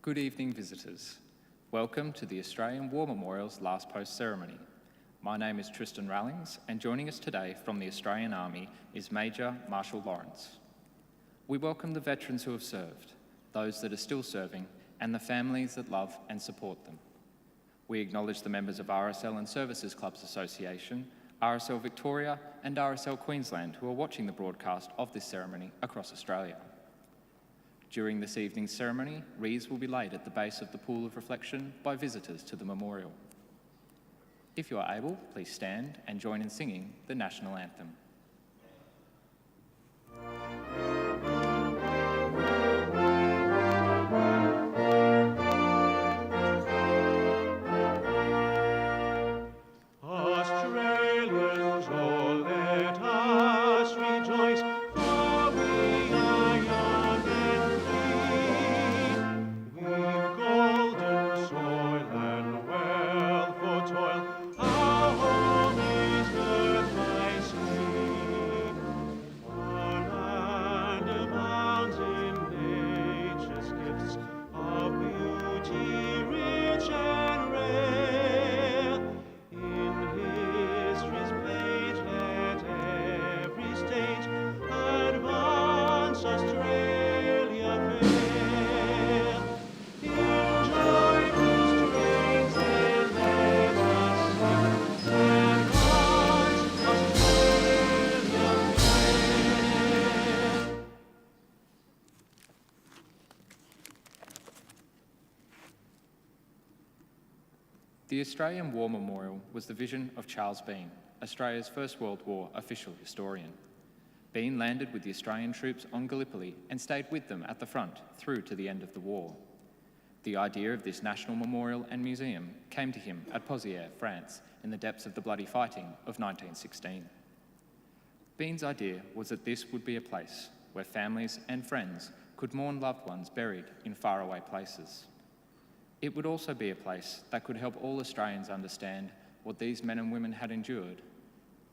Good evening, visitors. Welcome to the Australian War Memorial's Last Post ceremony. My name is Tristan Rallings, and joining us today from the Australian Army is Major Marshall Lawrence. We welcome the veterans who have served, those that are still serving, and the families that love and support them. We acknowledge the members of RSL and Services Clubs Association, RSL Victoria and RSL Queensland who are watching the broadcast of this ceremony across Australia. During this evening's ceremony, wreaths will be laid at the base of the pool of reflection by visitors to the memorial. If you are able, please stand and join in singing the National Anthem. The Australian War Memorial was the vision of Charles Bean, Australia's First World War official historian. Bean landed with the Australian troops on Gallipoli and stayed with them at the front through to the end of the war. The idea of this national memorial and museum came to him at Pozières, France, in the depths of the bloody fighting of 1916. Bean's idea was that this would be a place where families and friends could mourn loved ones buried in faraway places. It would also be a place that could help all Australians understand what these men and women had endured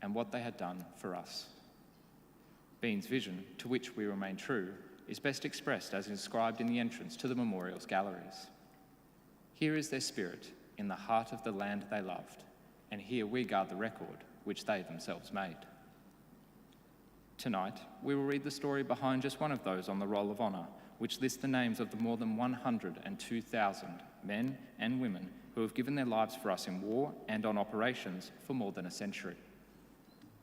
and what they had done for us. Bean's vision, to which we remain true, is best expressed as inscribed in the entrance to the memorial's galleries. Here is their spirit in the heart of the land they loved, and here we guard the record which they themselves made. Tonight, we will read the story behind just one of those on the Roll of Honour, which lists the names of the more than 102,000 men and women who have given their lives for us in war and on operations for more than a century.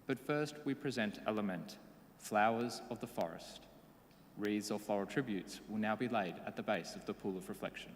But first, we present a lament, Flowers of the Forest. Wreaths or floral tributes will now be laid at the base of the pool of reflection.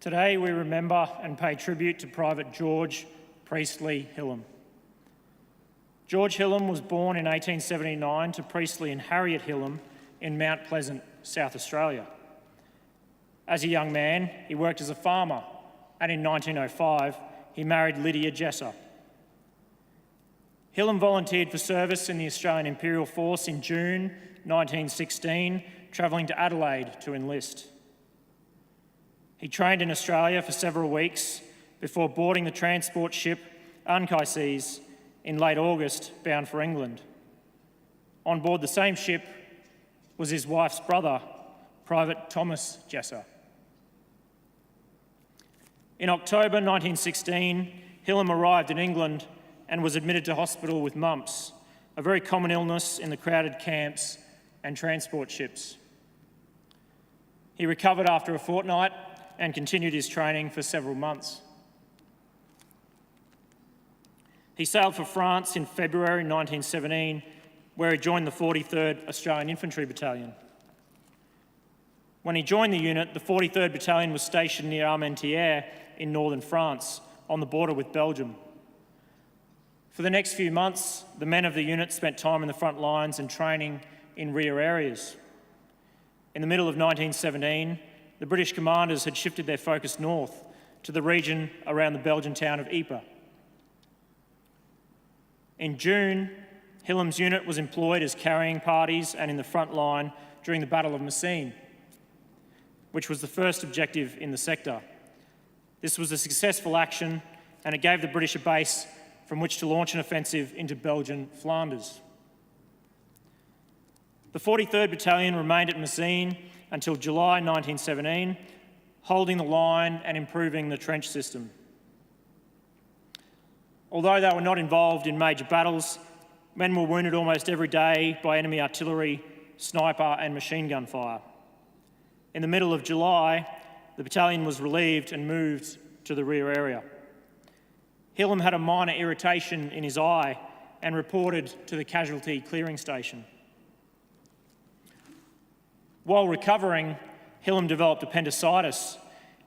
Today we remember and pay tribute to Private George Priestty Hillam. George Hillam was born in 1879 to Priestly and Harriet Hillam in Mount Pleasant, South Australia. As a young man, he worked as a farmer, and in 1905 he married Lydia Jesser. Hillam volunteered for service in the Australian Imperial Force in June 1916, travelling to Adelaide to enlist. He trained in Australia for several weeks before boarding the transport ship Anchises in late August, bound for England. On board the same ship was his wife's brother, Private Thomas Jesser. In October 1916, Hillam arrived in England and was admitted to hospital with mumps, a very common illness in the crowded camps and transport ships. He recovered after a fortnight and continued his training for several months. He sailed for France in February 1917, where he joined the 43rd Australian Infantry Battalion. When he joined the unit, the 43rd Battalion was stationed near Armentières in northern France, on the border with Belgium. For the next few months, the men of the unit spent time in the front lines and training in rear areas. In the middle of 1917, the British commanders had shifted their focus north to the region around the Belgian town of Ypres. In June, Hillam's unit was employed as carrying parties and in the front line during the Battle of Messines, which was the first objective in the sector. This was a successful action, and it gave the British a base from which to launch an offensive into Belgian Flanders. The 43rd Battalion remained at Messines until July 1917, holding the line and improving the trench system. Although they were not involved in major battles, men were wounded almost every day by enemy artillery, sniper and machine gun fire. In the middle of July, the battalion was relieved and moved to the rear area. Hillam had a minor irritation in his eye and reported to the casualty clearing station. While recovering, Hillam developed appendicitis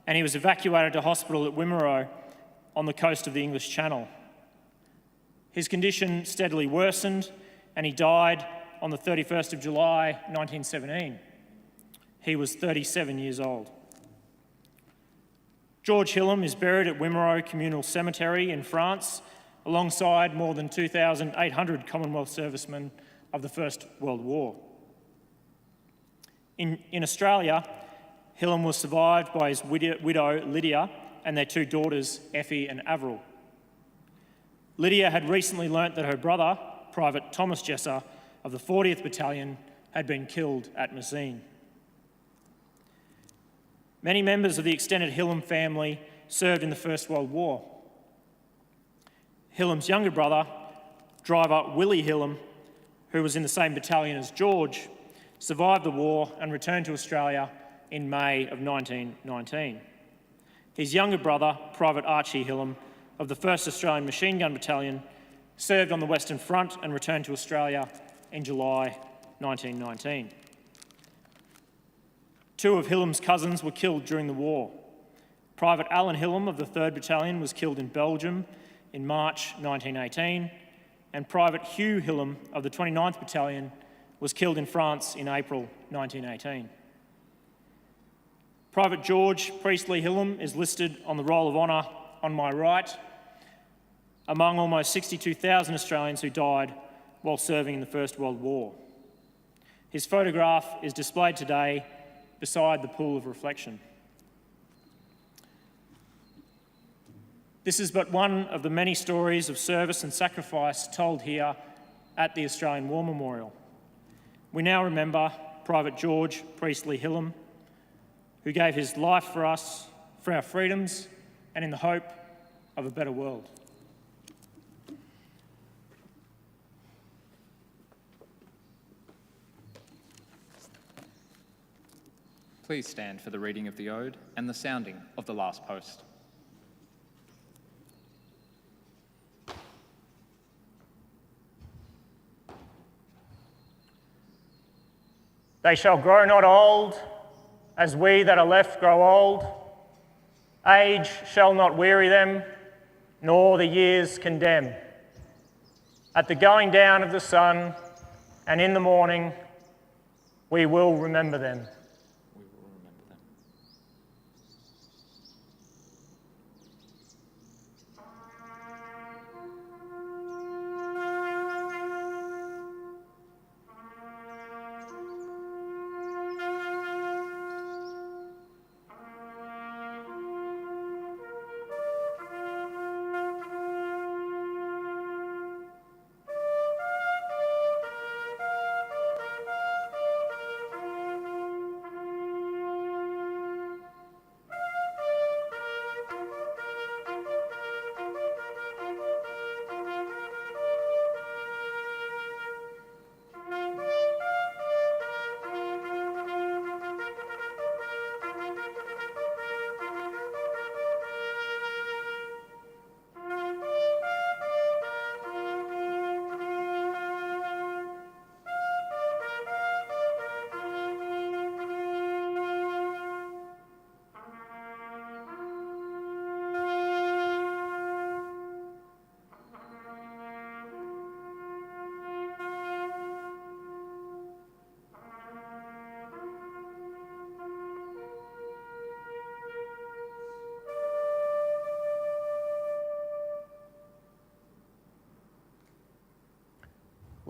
and he was evacuated to hospital at Wimereux on the coast of the English Channel. His condition steadily worsened and he died on the 31st of July 1917. He was 37 years old. George Hillam is buried at Wimereux Communal Cemetery in France alongside more than 2,800 Commonwealth servicemen of the First World War. In Australia, Hillam was survived by his widow Lydia and their two daughters Effie and Avril. Lydia had recently learnt that her brother, Private Thomas Jesser of the 40th Battalion, had been killed at Messines. Many members of the extended Hillam family served in the First World War. Hillam's younger brother, driver Willie Hillam, who was in the same battalion as George, survived the war and returned to Australia in May of 1919. His younger brother, Private Archie Hillam, of the 1st Australian Machine Gun Battalion, served on the Western Front and returned to Australia in July 1919. Two of Hillam's cousins were killed during the war. Private Alan Hillam of the 3rd Battalion was killed in Belgium in March 1918, and Private Hugh Hillam of the 29th Battalion was killed in France in April 1918. Private George Priestty Hillam is listed on the Roll of Honour on my right, among almost 62,000 Australians who died while serving in the First World War. His photograph is displayed today beside the pool of reflection. This is but one of the many stories of service and sacrifice told here at the Australian War Memorial. We now remember Private George Priestty Hillam, who gave his life for us, for our freedoms, and in the hope of a better world. Please stand for the reading of the Ode and the sounding of the last post. They shall grow not old, as we that are left grow old. Age shall not weary them, nor the years condemn. At the going down of the sun and in the morning, we will remember them. We will remember them.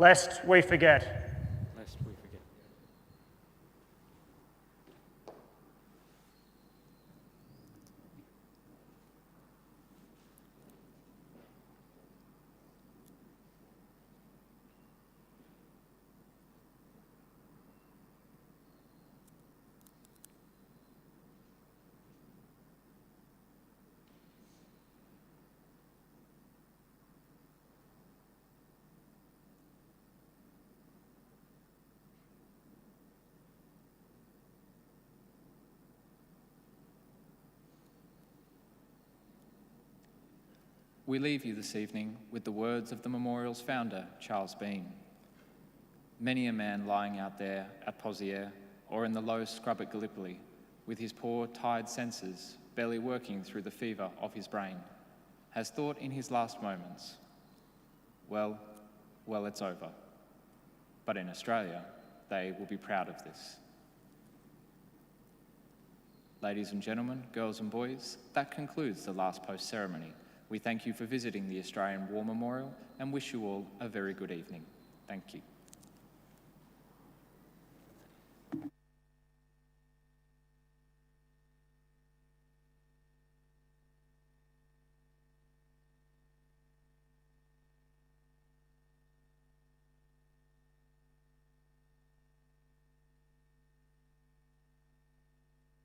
lest we forget. Lest we forget. We leave you this evening with the words of the memorial's founder, Charles Bean. Many a man lying out there at Poziere or in the low scrub at Gallipoli, with his poor, tired senses barely working through the fever of his brain, has thought in his last moments, well, it's over. But in Australia, they will be proud of this. Ladies and gentlemen, girls and boys, that concludes the last post ceremony. We thank you for visiting the Australian War Memorial and wish you all a very good evening. Thank you.